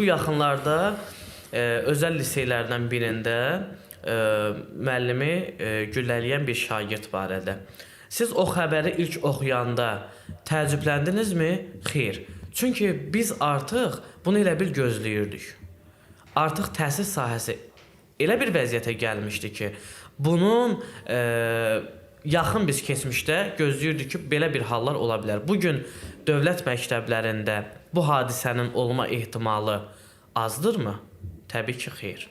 Bu yaxınlarda özəl liseylərdən birində müəllimi güllələyən bir şagird barədə. Siz o xəbəri ilk oxuyanda təəccübləndinizmi? Xeyr. Çünki biz artıq bunu elə bil gözləyirdik. Artıq təhsil sahəsi elə bir vəziyyətə gəlmişdi ki, bunun yaxın biz keçmişdə gözləyirdik ki, belə bir hallar ola bilər. Bugün dövlət məktəblərində bu hadisənin olma ehtimalı azdırmı? Təbii ki, xeyr.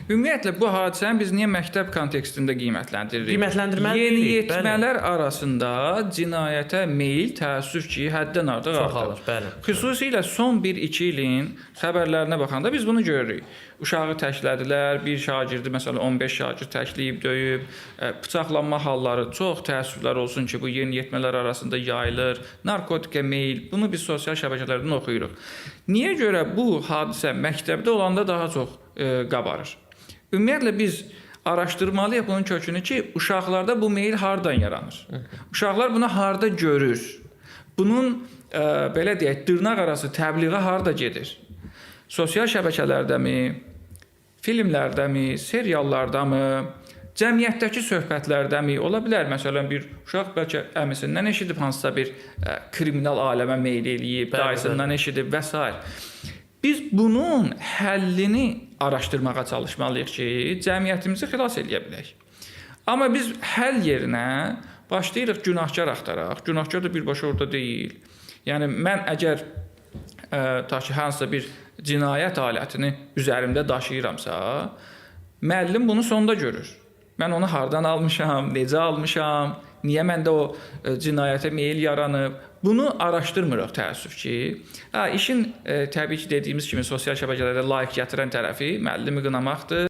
Ümumiyyətlə bu hadisəni biz niyə məktəb kontekstində qiymətləndiririk? Qiymətləndirməli Yeniyetmələr arasında cinayətə meyil təəssüf ki, həddən artıq çoxalır, bəli. Xüsusilə son 1-2 ilin xəbərlərinə baxanda biz bunu görürük. Uşağı təklədilər, bir şagirdi məsələn 15 şagird təkləyib, döyüb, bıçaqlanma halları çox təəssüflər olsun ki, bu yeniyetmələr arasında yayılır. Narkotikə meyil, bunu biz sosial şəbəkələrdən oxuyuruq. Niyə görə bu hadisə məktəbdə olanda daha çox qabarır? Ümumiyyətlə biz araşdırmalıyıq bunun kökünü ki, uşaqlarda bu meyil hardan yaranır? Uşaqlar bunu harda görür? Bunun belə deyək, dırnaq arası təbliğə harda gedir? Sosial şəbəkələrdəmi, filmlərdəmi, seriallardamı, cəmiyyətdəki söhbətlərdəmi? Ola bilər, məsələn, bir uşaq bəlkə əmisindən eşidib hansısa bir kriminal aləmə meyil eləyib, dayısından eşidib və s. Biz bunun həllini araşdırmağa çalışmalıyıq ki, cəmiyyətimizi xilas edə bilək. Amma biz həll yerinə başlayırıq günahkar axtaraq. Günahkar da birbaşa orada deyil. Yəni mən əgər ta ki hansısa bir cinayət alətini üzərimdə daşıyıramsa, müəllim bunu sonda görür. Mən onu hardan almışam, necə almışam, niyə məndə o cinayətə meyil yaranıb? Bunu araşdırmırıq təəssüf ki. İşin təbii ki dediyimiz kimi sosial şəbəkələrdə layiq gətirən tərəfi müəllimi qınamaqdır.